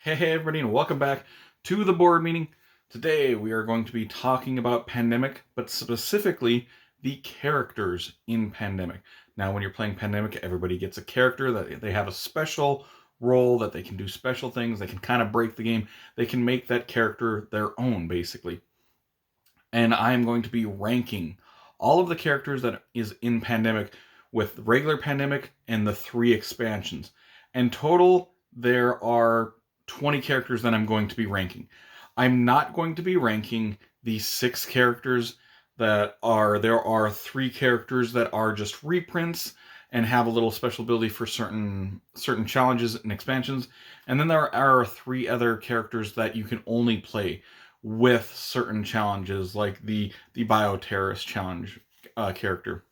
Hey everybody, and welcome back to the board meeting. Today we are going to be talking about Pandemic, but specifically the characters in Pandemic. Now, when you're playing Pandemic, everybody gets a character that they have a special role, that they can do special things, they can kind of break the game, they can make that character their own, basically. And I am going to be ranking all of the characters that is in Pandemic with regular Pandemic and the 3 expansions. And total, there are 20 characters that I'm going to be ranking. I'm not going to be ranking the 6 characters there are 3 characters that are just reprints and have a little special ability for certain challenges and expansions. And then there are 3 other characters that you can only play with certain challenges, like the bioterrorist challenge character.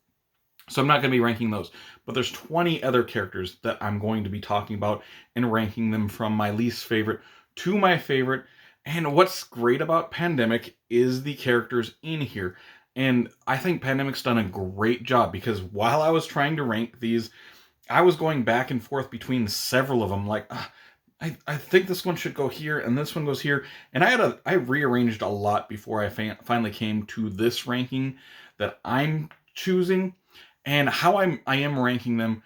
So I'm not going to be ranking those, but there's 20 other characters that I'm going to be talking about and ranking them from my least favorite to my favorite. And what's great about Pandemic is the characters in here. And I think Pandemic's done a great job, because while I was trying to rank these, I was going back and forth between several of them. Like, I think this one should go here and this one goes here. And I rearranged a lot before I finally came to this ranking that I'm choosing. And how I am ranking them,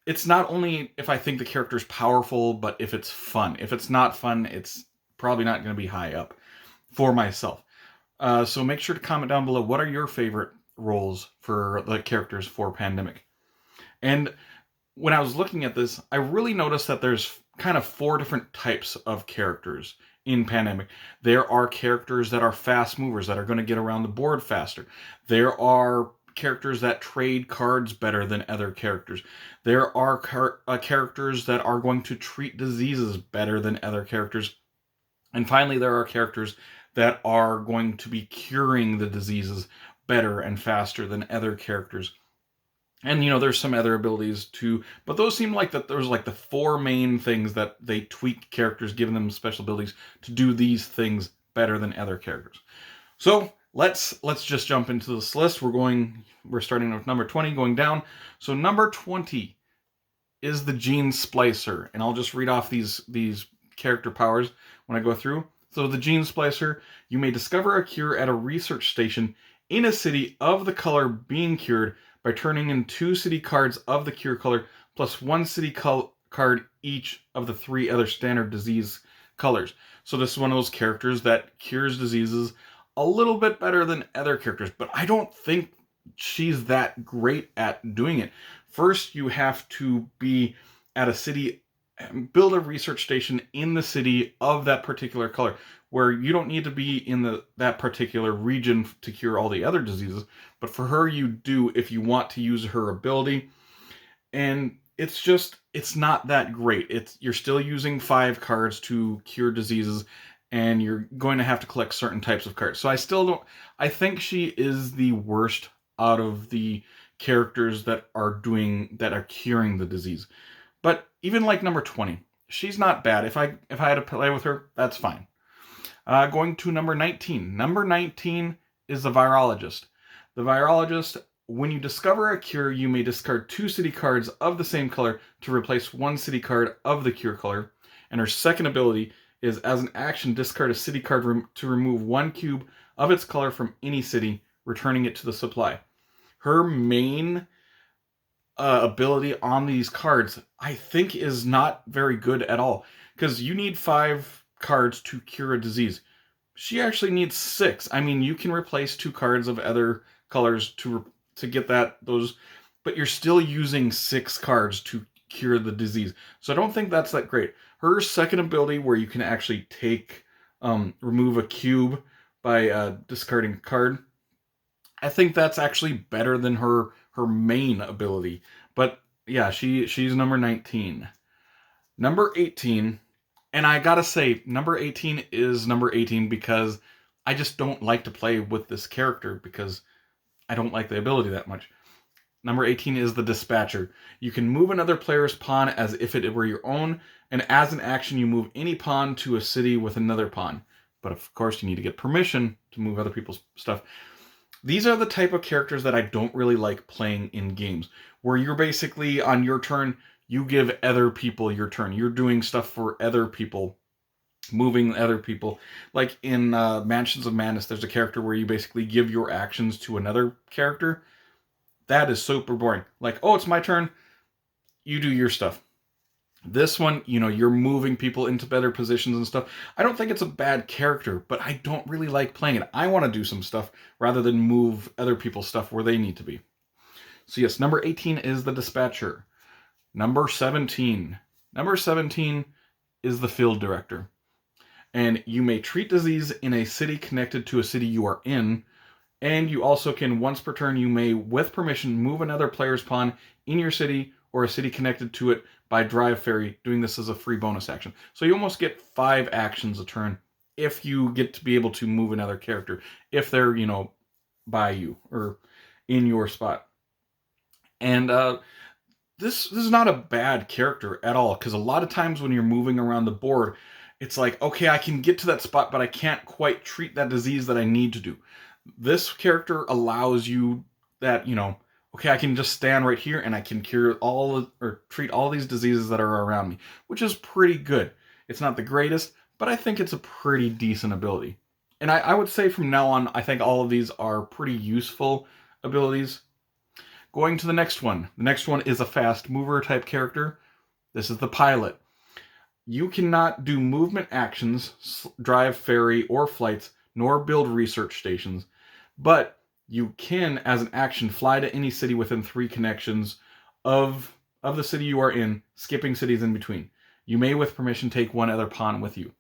it's not only if I think the character's powerful, but if it's fun. If it's not fun, it's probably not going to be high up for myself. So make sure to comment down below, what are your favorite roles for the characters for Pandemic? And when I was looking at this, I really noticed that there's kind of 4 different types of characters in Pandemic. There are characters that are fast movers, that are going to get around the board faster. There are characters that trade cards better than other characters. There are characters that are going to treat diseases better than other characters. And finally, there are characters that are going to be curing the diseases better and faster than other characters. And there's some other abilities too, but those seem like that there's like the 4 main things that they tweak characters, giving them special abilities to do these things better than other characters. So let's just jump into this list. We're starting with number 20, going down. So number 20 is the Gene Splicer, and I'll just read off these character powers when I go through. So the Gene Splicer, you may discover a cure at a research station in a city of the color being cured by turning in 2 city cards of the cure color plus 1 city card each of the 3 other standard disease colors. So this is one of those characters that cures diseases a little bit better than other characters, but I don't think she's that great at doing it. First, you have to be at a city, build a research station in the city of that particular color, where you don't need to be in that particular region to cure all the other diseases, but for her you do if you want to use her ability. And it's not that great. You're still using 5 cards to cure diseases, and you're going to have to collect certain types of cards. So I think she is the worst out of the characters that are curing the disease. But even like number 20, she's not bad. If I had to play with her, that's fine. Going to number 19. Number 19 is the Virologist. The Virologist, when you discover a cure, you may discard 2 city cards of the same color to replace 1 city card of the cure color. And her second ability is, as an action, discard a city card to remove 1 cube of its color from any city, returning it to the supply. Her main ability on these cards, I think, is not very good at all, because you need 5 cards to cure a disease. She actually needs 6. I mean, you can replace 2 cards of other colors to get those, but you're still using 6 cards to cure the disease. So I don't think that's that great. Her second ability, where you can actually remove a cube by discarding a card, I think that's actually better than her main ability. But yeah, she's number 19. Number 18, and I gotta say, number 18 is number 18 because I just don't like to play with this character, because I don't like the ability that much. Number 18 is the Dispatcher. You can move another player's pawn as if it were your own, and as an action you move any pawn to a city with another pawn. But of course you need to get permission to move other people's stuff. These are the type of characters that I don't really like playing in games, where you're basically, on your turn, you give other people your turn. You're doing stuff for other people. moving other people. Like in Mansions of Madness, there's a character where you basically give your actions to another character. That is super boring. Like, oh, it's my turn. You do your stuff. This one, you're moving people into better positions and stuff. I don't think it's a bad character, but I don't really like playing it. I want to do some stuff rather than move other people's stuff where they need to be. So yes, number 18 is the Dispatcher. Number 17. Number 17 is the Field Director. And you may treat disease in a city connected to a city you are in. And you also can, once per turn, you may, with permission, move another player's pawn in your city or a city connected to it by drive ferry, doing this as a free bonus action. So you almost get 5 actions a turn if you get to be able to move another character, if they're, by you or in your spot. And this is not a bad character at all, because a lot of times when you're moving around the board, it's like, okay, I can get to that spot, but I can't quite treat that disease that I need to do. This character allows you that, okay, I can just stand right here and I can cure treat all these diseases that are around me, which is pretty good. It's not the greatest, but I think it's a pretty decent ability. And I would say from now on, I think all of these are pretty useful abilities. Going to the next one. The next one is a fast mover type character. This is the Pilot. You cannot do movement actions, drive ferry or flights, nor build research stations, but you can, as an action, fly to any city within 3 connections of the city you are in, skipping cities in between. You may, with permission, take one other pawn with you.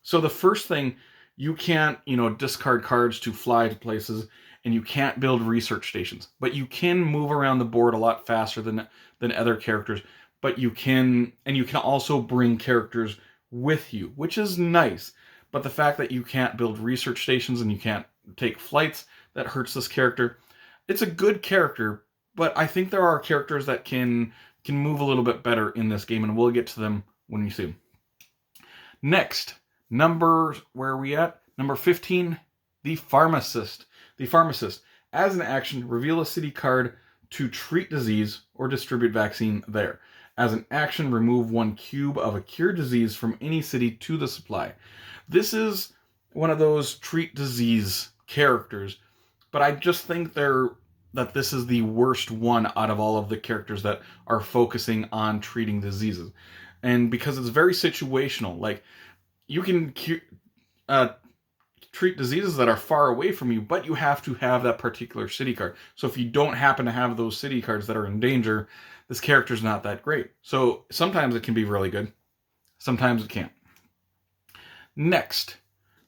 So the first thing, you can't, discard cards to fly to places, and you can't build research stations. But you can move around the board a lot faster than other characters. But you can also bring characters with you, which is nice. But the fact that you can't build research stations and you can't take flights, that hurts this character. It's a good character, but I think there are characters that can move a little bit better in this game, and we'll get to them when you see them. Next, where are we at? Number 15, the Pharmacist. The Pharmacist. As an action, reveal a city card to treat disease or distribute vaccine there. As an action, remove 1 cube of a cured disease from any city to the supply. This is one of those treat disease characters, but I just think that this is the worst one out of all of the characters that are focusing on treating diseases. And because it's very situational, like you can treat diseases that are far away from you, but you have to have that particular city card. So if you don't happen to have those city cards that are in danger, this character's not that great. So sometimes it can be really good. Sometimes it can't. Next,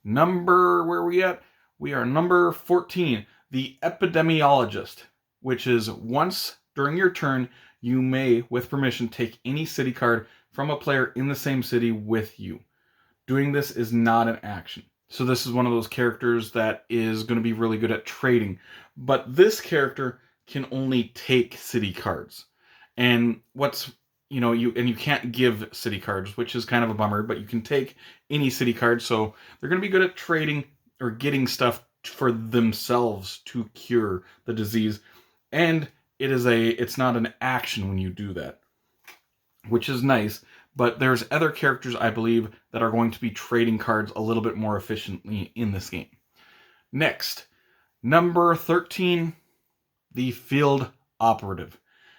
where are we at? We are number 14, the Epidemiologist, which is once during your turn, you may, with permission, take any city card from a player in the same city with you. Doing this is not an action. So this is one of those characters that is going to be really good at trading. But this character can only take city cards. And you can't give city cards, which is kind of a bummer, but you can take any city card. So they're going to be good at trading or getting stuff for themselves to cure the disease. And it's not an action when you do that, which is nice. But there's other characters, I believe, that are going to be trading cards a little bit more efficiently in this game. Next, number 13, the Field Operative.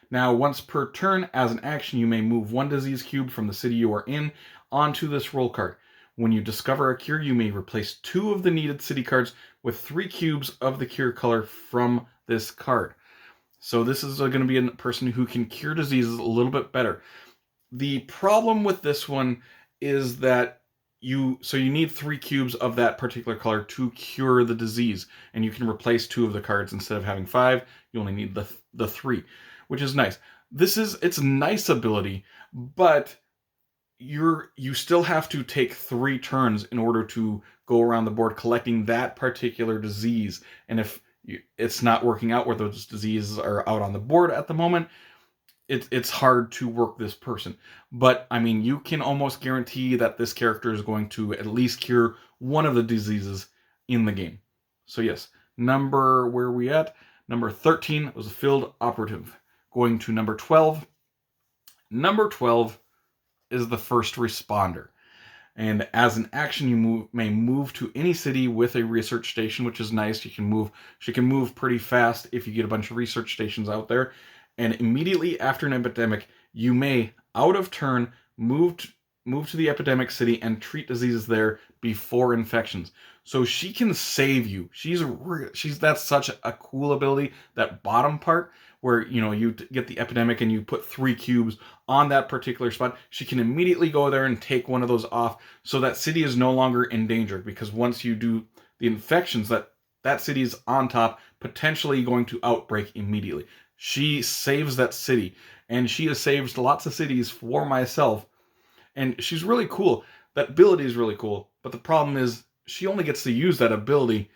Now, once per turn, as an action, you may move 1 disease cube from the city you are in onto this roll card. When you discover a cure, you may replace 2 of the needed city cards with 3 cubes of the cure color from this card. So this is going to be a person who can cure diseases a little bit better. The problem with this one is that you need 3 cubes of that particular color to cure the disease, and you can replace 2 of the cards instead of having 5. You only need the 3, which is nice. It's a nice ability, but you still have to take 3 turns in order to go around the board collecting that particular disease. And if it's not working out where those diseases are out on the board at the moment, it's hard to work this person. But, I mean, you can almost guarantee that this character is going to at least cure one of the diseases in the game. So, yes, where are we at? Number 13 was a Field Operative. Going to number 12. Number 12 is the First Responder. And as an action, you may move to any city with a research station, which is nice. She can move pretty fast if you get a bunch of research stations out there. And immediately after an epidemic, you may, out of turn, move to the epidemic city and treat diseases there before infections. So she can save you. She's that's such a cool ability. That bottom part where you get the epidemic and you put 3 cubes on that particular spot, she can immediately go there and take one of those off, so that city is no longer in danger. Because once you do the infections, that city is on top, potentially going to outbreak immediately. She saves that city, and she has saved lots of cities for myself. And she's really cool. That ability is really cool, but the problem is she only gets to use that ability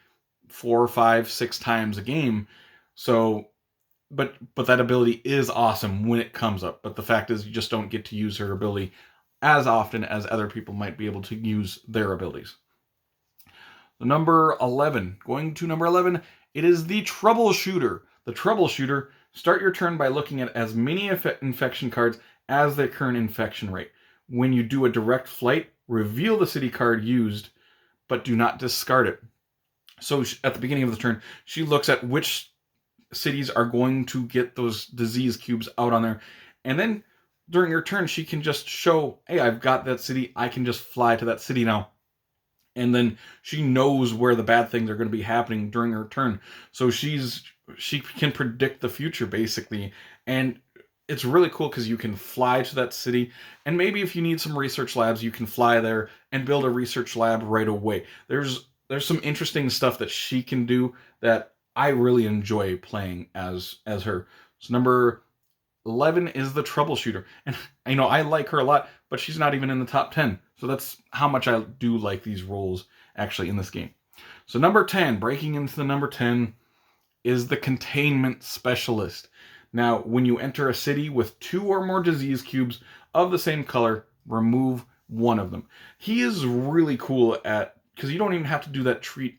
4, 5, 6 times a game. So but that ability is awesome when it comes up. But the fact is, you just don't get to use her ability as often as other people might be able to use their abilities. Number 11. Going to number 11, it is the Troubleshooter. The Troubleshooter, start your turn by looking at as many infection cards as the current infection rate. When you do a direct flight, reveal the city card used, but do not discard it. So at the beginning of the turn, she looks at which cities are going to get those disease cubes out on there. And then during her turn, she can just show, hey, I've got that city. I can just fly to that city now. And then she knows where the bad things are going to be happening during her turn. So she can predict the future, basically. And it's really cool because you can fly to that city. And maybe if you need some research labs, you can fly there and build a research lab right away. There's some interesting stuff that she can do that I really enjoy playing as her. So number 11 is the Troubleshooter. And I like her a lot, but she's not even in the top 10. So that's how much I do like these roles actually in this game. So number 10, breaking into the number 10, is the Containment Specialist. Now, when you enter a city with 2 or more disease cubes of the same color, remove one of them. He is really cool because you don't even have to do that treat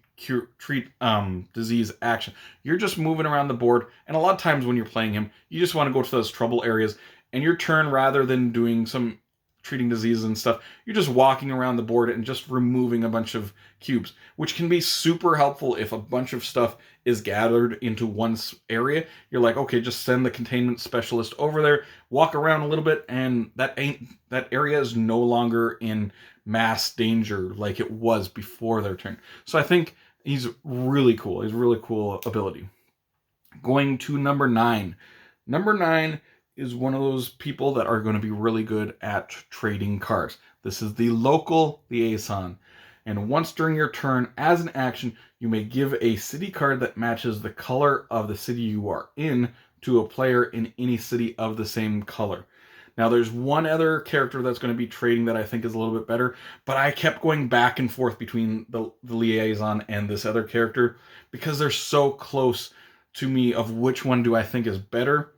disease action. You're just moving around the board, and a lot of times when you're playing him, you just want to go to those trouble areas, and your turn, rather than doing some treating diseases and stuff, you're just walking around the board and just removing a bunch of cubes, which can be super helpful if a bunch of stuff is gathered into one area. You're like, okay, just send the Containment Specialist over there, walk around a little bit, and that area is no longer in mass danger like it was before their turn. So I think he's really cool. He's a really cool ability. Going to number 9. Number 9 is one of those people that are going to be really good at trading cards. This is the Local Liaison. And once during your turn, as an action, you may give a city card that matches the color of the city you are in to a player in any city of the same color. Now, there's one other character that's going to be trading that I think is a little bit better, but I kept going back and forth between the Liaison and this other character because they're so close to me of which one do I think is better.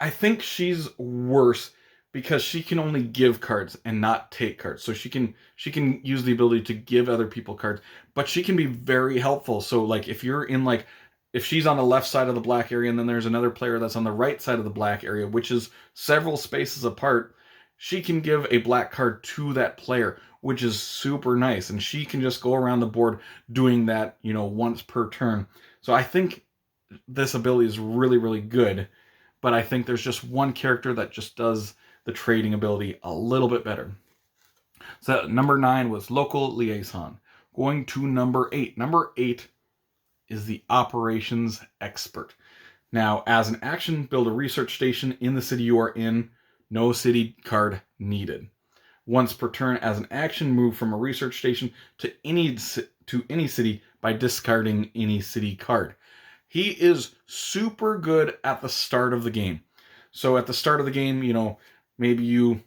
I think she's worse because she can only give cards and not take cards. So she can use the ability to give other people cards, but she can be very helpful. So like if you're in if she's on the left side of the black area and then there's another player that's on the right side of the black area, which is several spaces apart, she can give a black card to that player, which is super nice. And she can just go around the board doing that, once per turn. So I think this ability is really, really good, but I think there's just one character that just does the trading ability a little bit better. So number 9 was Local Liaison. Going to number 8. Number 8 is the Operations Expert. Now, as an action, build a research station in the city you are in. No city card needed. Once per turn, as an action, move from a research station to any city by discarding any city card. He is super good at the start of the game. So at the start of the game, maybe you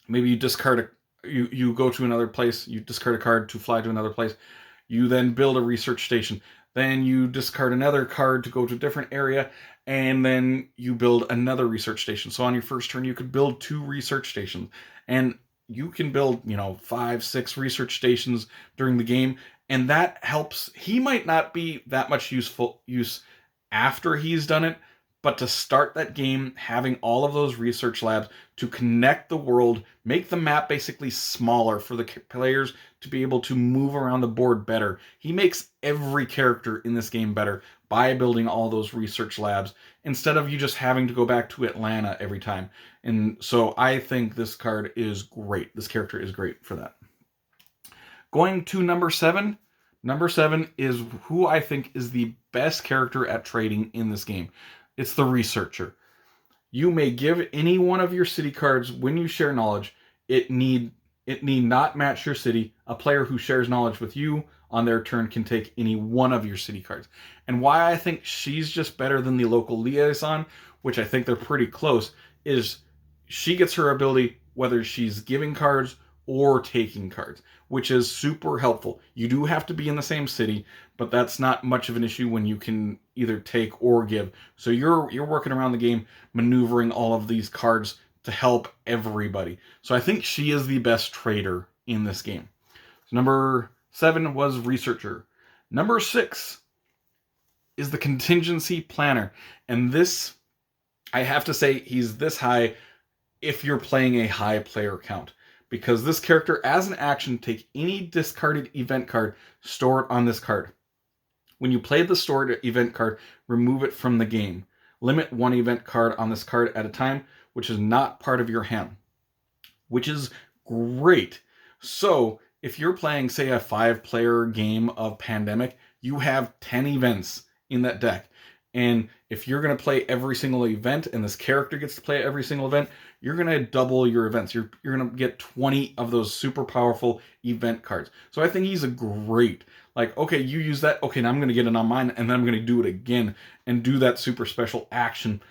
discard you go to another place, you discard a card to fly to another place. You then build a research station. Then you discard another card to go to a different area, and then you build another research station. So on your first turn, you could build 2 research stations, and you can build, 5, 6 research stations during the game, and that helps. He might not be that much use after he's done it, But to start that game, having all of those research labs to connect the world, make the map basically smaller for the players to be able to move around the board better. He makes every character in this game better by building all those research labs instead of you just having to go back to Atlanta every time. And so I think this card is great. This character is great for that. Going to number 7. Number 7 is who I think is the best character at trading in this game. It's the Researcher. You may give any one of your city cards when you share knowledge. It need not match your city. A player who shares knowledge with you on their turn can take any one of your city cards. And why I think she's just better than the local liaison, which I think they're pretty close, is she gets her ability whether she's giving cards or taking cards, which is super helpful. You do have to be in the same city, but that's not much of an issue when you can either take or give. So you're working around the game, maneuvering all of these cards to help everybody. So I think she is the best trader in this game. So number 7 was Researcher. Number 6 is the Contingency Planner. And this, I have to say, he's this high if you're playing a high player count. Because this character, as an action, take any discarded event card, store it on this card. When you play the stored event card, remove it from the game. Limit one event card on this card at a time, which is not part of your hand. Which is great. So, if you're playing, say, a 5-player game of Pandemic, you have 10 events in that deck. And if you're going to play every single event and this character gets to play every single event, you're going to double your events. You're going to get 20 of those super powerful event cards. So I think he's a great, like, okay, you use that. Okay, now I'm going to get it on mine and then I'm going to do it again and do that super special action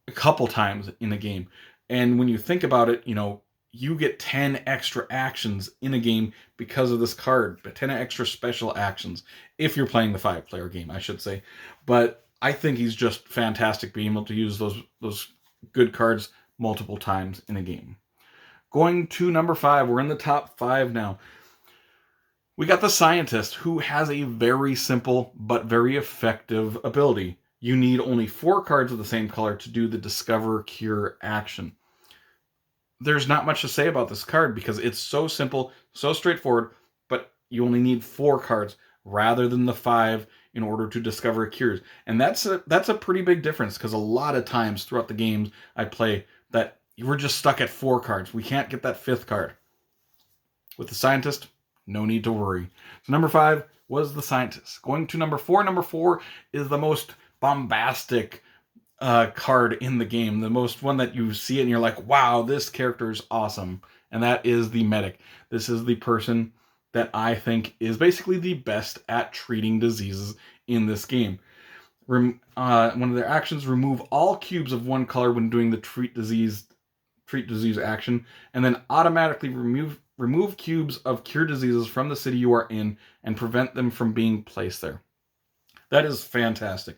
a couple times in a game. And when you think about it, you know, you get 10 extra actions in a game because of this card, but 10 extra special actions if you're playing the 5-player game, I should say. But I think he's just fantastic being able to use those good cards multiple times in a game. Going to number 5, we're in the top 5 now. We got the Scientist, who has a very simple but very effective ability. You need only 4 cards of the same color to do the Discover Cure action. There's not much to say about this card because it's so simple, so straightforward, but you only need 4 cards rather than the 5 in order to discover cures. And that's a pretty big difference because a lot of times throughout the games I play that we're just stuck at 4 cards. We can't get that 5th card. With the Scientist, no need to worry. So number 5 was the Scientist. Going to number 4. Number 4 is the most bombastic card in the game. The most one that you see it and you're like, wow, this character is awesome. And that is the Medic. This is the person that I think is basically the best at treating diseases in this game. One of their actions, remove all cubes of one color when doing the treat disease action, and then automatically remove cubes of cure diseases from the city you are in and prevent them from being placed there. That is fantastic.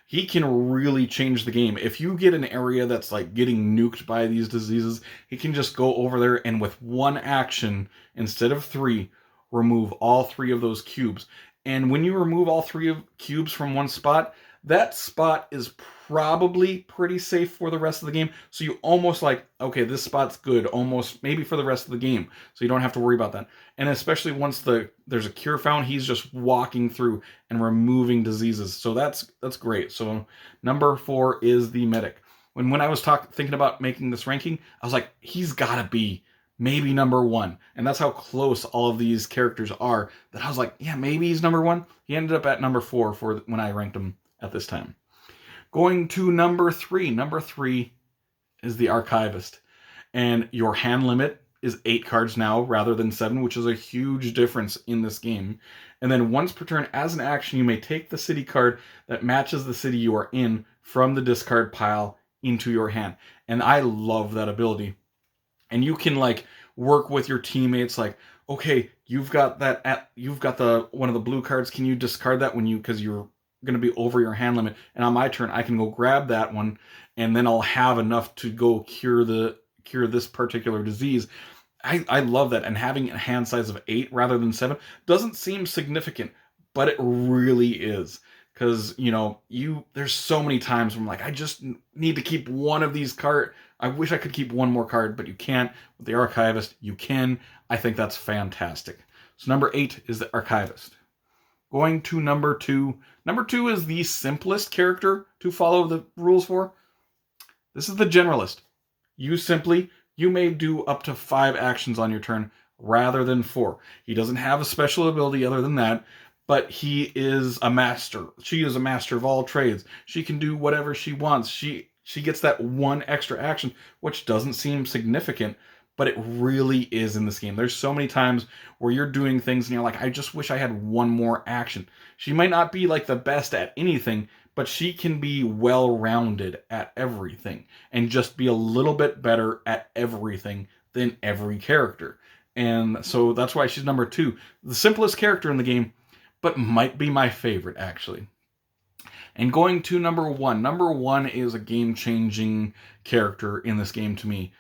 He can really change the game. If you get an area that's like getting nuked by these diseases, he can just go over there and with one action, instead of 3, remove all 3 of those cubes. And when you remove all 3 cubes from one spot, that spot is probably pretty safe for the rest of the game. So you almost like, okay, this spot's good, almost maybe for the rest of the game. So you don't have to worry about that. And especially once there's a cure found, he's just walking through and removing diseases. So that's great. So number 4 is the Medic. When I was thinking about making this ranking, I was like, he's gotta be maybe number 1. And that's how close all of these characters are that I was like, yeah, maybe he's number 1. He ended up at number 4 for when I ranked him at this time. Going to number 3. Number 3 is the Archivist. And your hand limit is 8 cards now rather than 7, which is a huge difference in this game. And then once per turn, as an action, you may take the city card that matches the city you are in from the discard pile into your hand. And I love that ability. And you can like work with your teammates like, okay, you've got the one of the blue cards, can you discard that because you're going to be over your hand limit, and on my turn I can go grab that one and then I'll have enough to go cure this particular disease. I love that. And having a hand size of 8 rather than 7 doesn't seem significant, but it really is. because there's so many times where I'm like, I just need to keep one of these card. I wish I could keep one more card, but you can't. With the Archivist, you can. I think that's fantastic. So number 8 is the Archivist. Going to number 2. Number 2 is the simplest character to follow the rules for. This is the Generalist. You may do up to 5 actions on your turn rather than 4. He doesn't have a special ability other than that, but he is a master. She is a master of all trades. She can do whatever she wants. She gets that one extra action, which doesn't seem significant, but it really is in this game. There's so many times where you're doing things and you're like, I just wish I had one more action. She might not be like the best at anything, but she can be well-rounded at everything and just be a little bit better at everything than every character. And so that's why she's number 2. The simplest character in the game, but might be my favorite, actually. And going to number 1. Number 1 is a game-changing character in this game to me.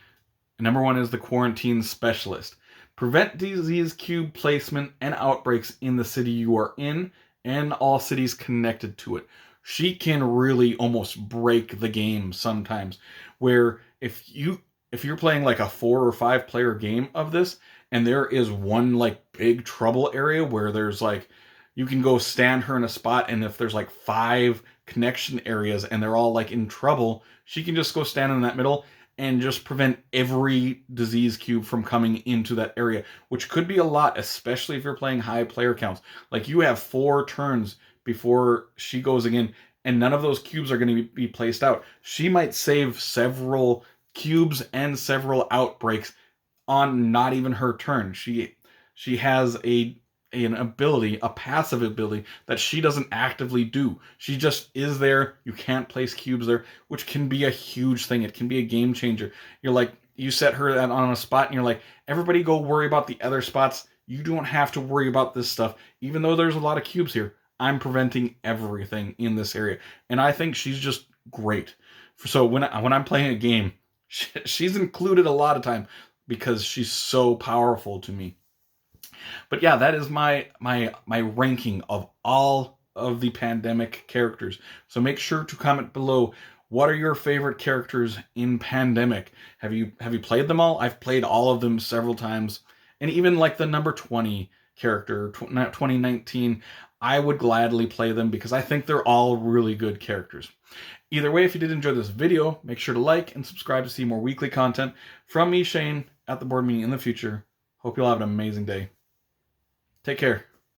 Number 1 is the Quarantine Specialist. Prevent disease cube placement and outbreaks in the city you are in and all cities connected to it. She can really almost break the game sometimes, where if you're playing like a 4 or 5 player game of this, and there is one like big trouble area where there's like, you can go stand her in a spot, and if there's like 5 connection areas and they're all like in trouble, she can just go stand in that middle and just prevent every disease cube from coming into that area, which could be a lot, especially if you're playing high player counts. Like, you have 4 turns before she goes again, and none of those cubes are going to be placed out. She might save several cubes and several outbreaks on not even her turn. She has an ability, a passive ability, that she doesn't actively do. She just is there. You can't place cubes there, which can be a huge thing. It can be a game changer. You're like, you set her on a spot and you're like, everybody go worry about the other spots. You don't have to worry about this stuff. Even though there's a lot of cubes here, I'm preventing everything in this area. And I think she's just great. So when I'm playing a game, she's included a lot of time because she's so powerful to me. But yeah, that is my ranking of all of the Pandemic characters. So make sure to comment below, what are your favorite characters in Pandemic? Have you played them all? I've played all of them several times. And even like the number 20 character, 2019, I would gladly play them because I think they're all really good characters. Either way, if you did enjoy this video, make sure to like and subscribe to see more weekly content from me, Shane, at the board meeting in the future. Hope you'll have an amazing day. Take care.